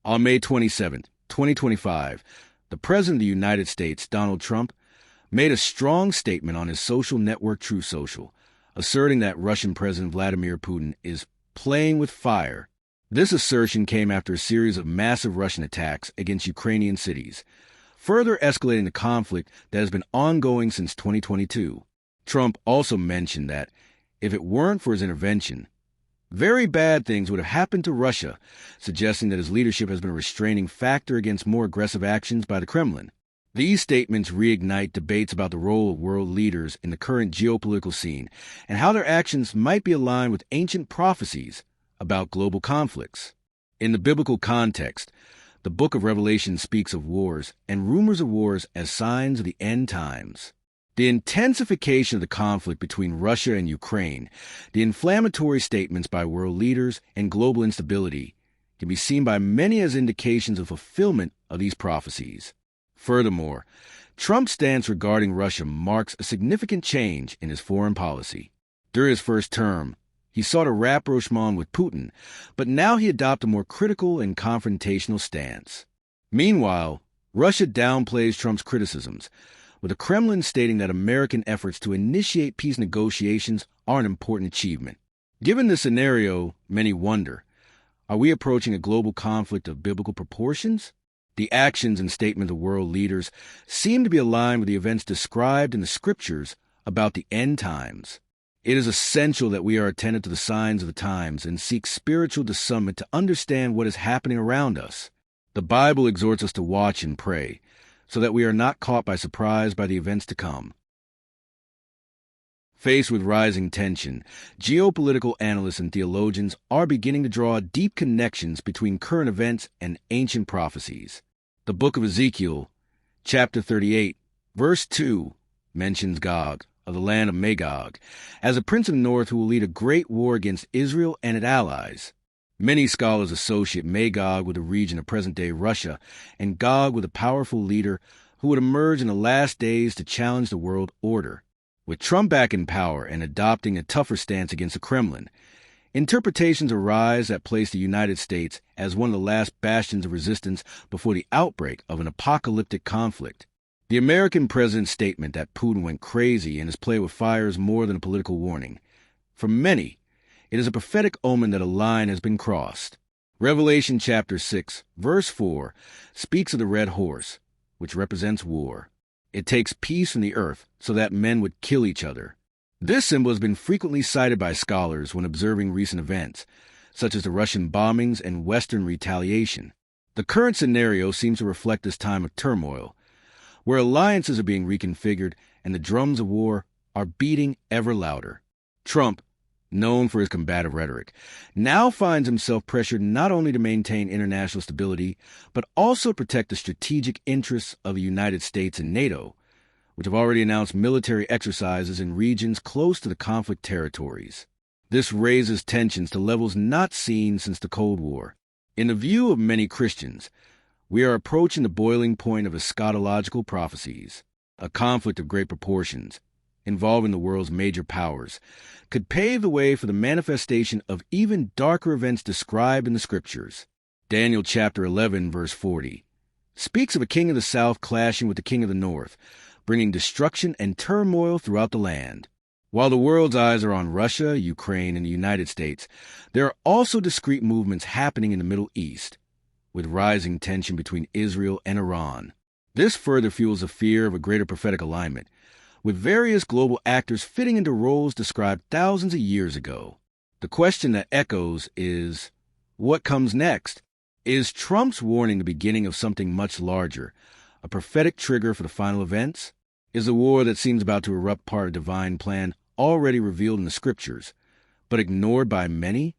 On May 27, 2025, the President of the United States, Donald Trump, made a strong statement on his social network Truth Social, asserting that Russian President Vladimir Putin is playing with fire. This assertion came after a series of massive Russian attacks against Ukrainian cities, further escalating the conflict that has been ongoing since 2022. Trump also mentioned that if it weren't for his intervention, very bad things would have happened to Russia, suggesting that his leadership has been a restraining factor against more aggressive actions by the Kremlin. These statements reignite debates about the role of world leaders in the current geopolitical scene and how their actions might be aligned with ancient prophecies about global conflicts. In the biblical context, the book of Revelation speaks of wars and rumors of wars as signs of the end times. The intensification of the conflict between Russia and Ukraine, the inflammatory statements by world leaders, and global instability can be seen by many as indications of fulfillment of these prophecies. Furthermore, Trump's stance regarding Russia marks a significant change in his foreign policy. During his first term, he sought a rapprochement with Putin, but now he adopted a more critical and confrontational stance. Meanwhile, Russia downplays Trump's criticisms, with the Kremlin stating that American efforts to initiate peace negotiations are an important achievement. Given this scenario, many wonder, are we approaching a global conflict of biblical proportions? The actions and statements of world leaders seem to be aligned with the events described in the scriptures about the end times. It is essential that we are attentive to the signs of the times and seek spiritual discernment to understand what is happening around us. The Bible exhorts us to watch and pray, so that we are not caught by surprise by the events to come. Faced with rising tension, geopolitical analysts and theologians are beginning to draw deep connections between current events and ancient prophecies. The book of Ezekiel, chapter 38, verse 2, mentions Gog, of the land of Magog, as a prince of the north who will lead a great war against Israel and its allies. Many scholars associate Magog with the region of present-day Russia and Gog with a powerful leader who would emerge in the last days to challenge the world order. With Trump back in power and adopting a tougher stance against the Kremlin, interpretations arise that place the United States as one of the last bastions of resistance before the outbreak of an apocalyptic conflict. The American president's statement that Putin went crazy and his play with fire is more than a political warning. For many, it is a prophetic omen that a line has been crossed. Revelation chapter 6, verse 4, speaks of the red horse, which represents war. It takes peace from the earth so that men would kill each other. This symbol has been frequently cited by scholars when observing recent events, such as the Russian bombings and Western retaliation. The current scenario seems to reflect this time of turmoil, where alliances are being reconfigured and the drums of war are beating ever louder. Trump, known for his combative rhetoric, now finds himself pressured not only to maintain international stability, but also protect the strategic interests of the United States and NATO, which have already announced military exercises in regions close to the conflict territories. This raises tensions to levels not seen since the Cold War. In the view of many Christians, we are approaching the boiling point of eschatological prophecies. A conflict of great proportions, involving the world's major powers, could pave the way for the manifestation of even darker events described in the scriptures. Daniel chapter 11, verse 40, speaks of a king of the south clashing with the king of the north, bringing destruction and turmoil throughout the land. While the world's eyes are on Russia, Ukraine, and the United States, there are also discrete movements happening in the Middle East, with rising tension between Israel and Iran. This further fuels the fear of a greater prophetic alignment, with various global actors fitting into roles described thousands of years ago. The question that echoes is, what comes next? Is Trump's warning the beginning of something much larger, a prophetic trigger for the final events? Is the war that seems about to erupt part of a divine plan already revealed in the scriptures, but ignored by many?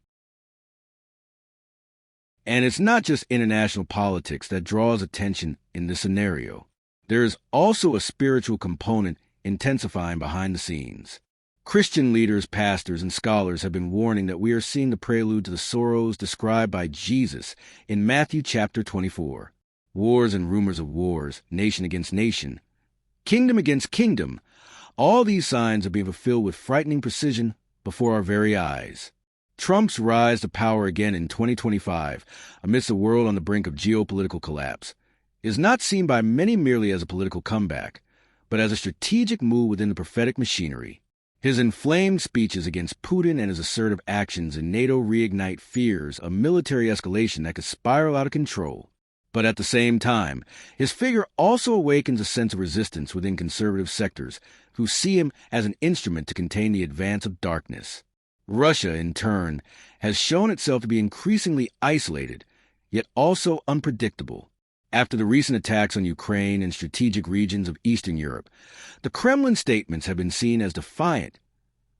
And it's not just international politics that draws attention in this scenario. There is also a spiritual component intensifying behind the scenes. Christian leaders, pastors, and scholars have been warning that we are seeing the prelude to the sorrows described by Jesus in Matthew chapter 24. Wars and rumors of wars, nation against nation, kingdom against kingdom, all these signs are being fulfilled with frightening precision before our very eyes. Trump's rise to power again in 2025, amidst a world on the brink of geopolitical collapse, is not seen by many merely as a political comeback, but as a strategic move within the prophetic machinery. His inflamed speeches against Putin and his assertive actions in NATO reignite fears of military escalation that could spiral out of control. But at the same time, his figure also awakens a sense of resistance within conservative sectors who see him as an instrument to contain the advance of darkness. Russia, in turn, has shown itself to be increasingly isolated, yet also unpredictable. After the recent attacks on Ukraine and strategic regions of Eastern Europe, the Kremlin statements have been seen as defiant,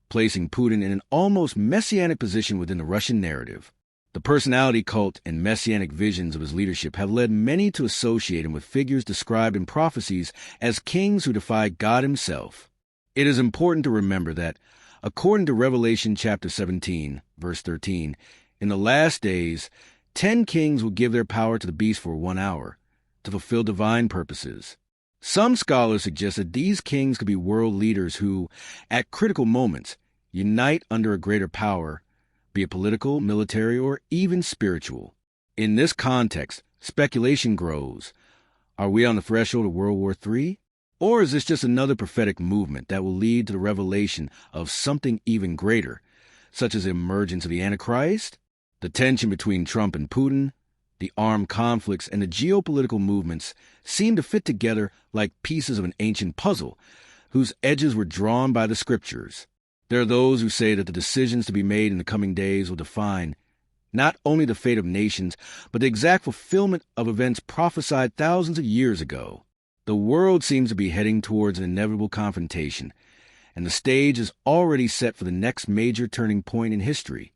placing Putin in an almost messianic position within the Russian narrative. The personality cult and messianic visions of his leadership have led many to associate him with figures described in prophecies as kings who defy God himself. It is important to remember that, according to Revelation chapter 17, verse 13, in the last days, 10 kings will give their power to the beast for 1 hour, to fulfill divine purposes. Some scholars suggest that these kings could be world leaders who, at critical moments, unite under a greater power, be it political, military, or even spiritual. In this context, speculation grows. Are we on the threshold of World War III? Or is this just another prophetic movement that will lead to the revelation of something even greater, such as the emergence of the Antichrist? The tension between Trump and Putin, the armed conflicts, and the geopolitical movements seem to fit together like pieces of an ancient puzzle, whose edges were drawn by the scriptures. There are those who say that the decisions to be made in the coming days will define not only the fate of nations, but the exact fulfillment of events prophesied thousands of years ago. The world seems to be heading towards an inevitable confrontation, and the stage is already set for the next major turning point in history.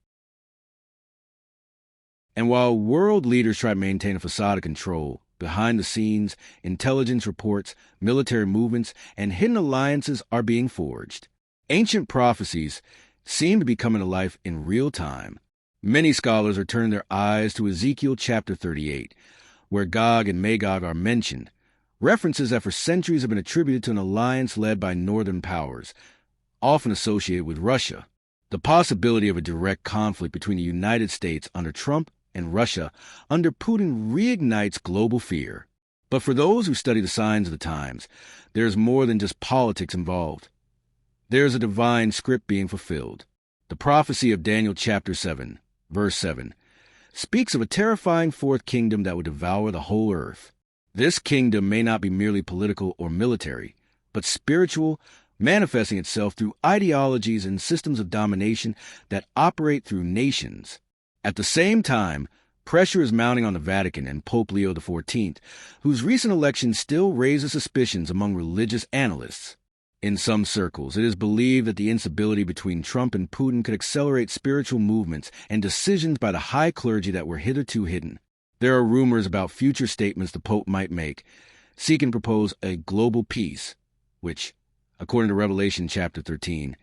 And while world leaders try to maintain a facade of control, behind the scenes, intelligence reports, military movements, and hidden alliances are being forged. Ancient prophecies seem to be coming to life in real time. Many scholars are turning their eyes to Ezekiel chapter 38, where Gog and Magog are mentioned, references that for centuries have been attributed to an alliance led by northern powers, often associated with Russia. The possibility of a direct conflict between the United States under Trump and Russia under Putin reignites global fear. But for those who study the signs of the times, there's more than just politics involved. There's a divine script being fulfilled. The prophecy of Daniel chapter 7, verse 7, speaks of a terrifying fourth kingdom that would devour the whole earth. This kingdom may not be merely political or military, but spiritual, manifesting itself through ideologies and systems of domination that operate through nations. At the same time, pressure is mounting on the Vatican and Pope Leo XIV, whose recent election still raises suspicions among religious analysts. In some circles, it is believed that the instability between Trump and Putin could accelerate spiritual movements and decisions by the high clergy that were hitherto hidden. There are rumors about future statements the Pope might make, seeking to propose a global peace, which, according to Revelation chapter 13,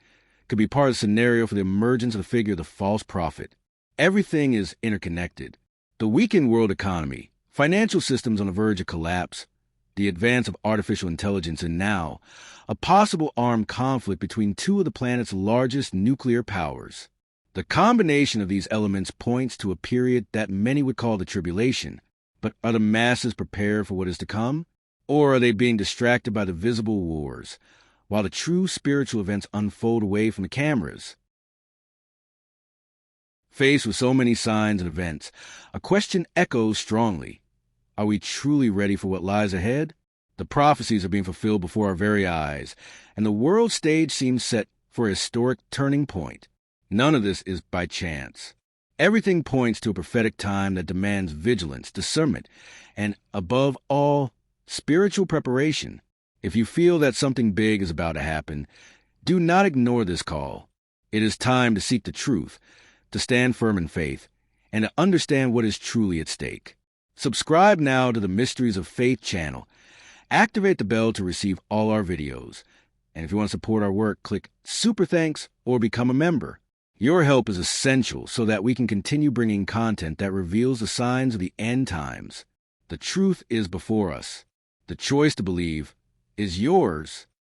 could be part of the scenario for the emergence of the figure of the false prophet. Everything is interconnected. The weakened world economy, financial systems on the verge of collapse, the advance of artificial intelligence, and now, a possible armed conflict between two of the planet's largest nuclear powers. The combination of these elements points to a period that many would call the tribulation. But are the masses prepared for what is to come? Or are they being distracted by the visible wars, while the true spiritual events unfold away from the cameras? Faced with so many signs and events, a question echoes strongly. Are we truly ready for what lies ahead? The prophecies are being fulfilled before our very eyes, and the world stage seems set for a historic turning point. None of this is by chance. Everything points to a prophetic time that demands vigilance, discernment, and, above all, spiritual preparation. If you feel that something big is about to happen, do not ignore this call. It is time to seek the truth, to stand firm in faith, and to understand what is truly at stake. Subscribe now to the Mysteries of Faith channel. Activate the bell to receive all our videos. And if you want to support our work, click Super Thanks or become a member. Your help is essential so that we can continue bringing content that reveals the signs of the end times. The truth is before us. The choice to believe is yours.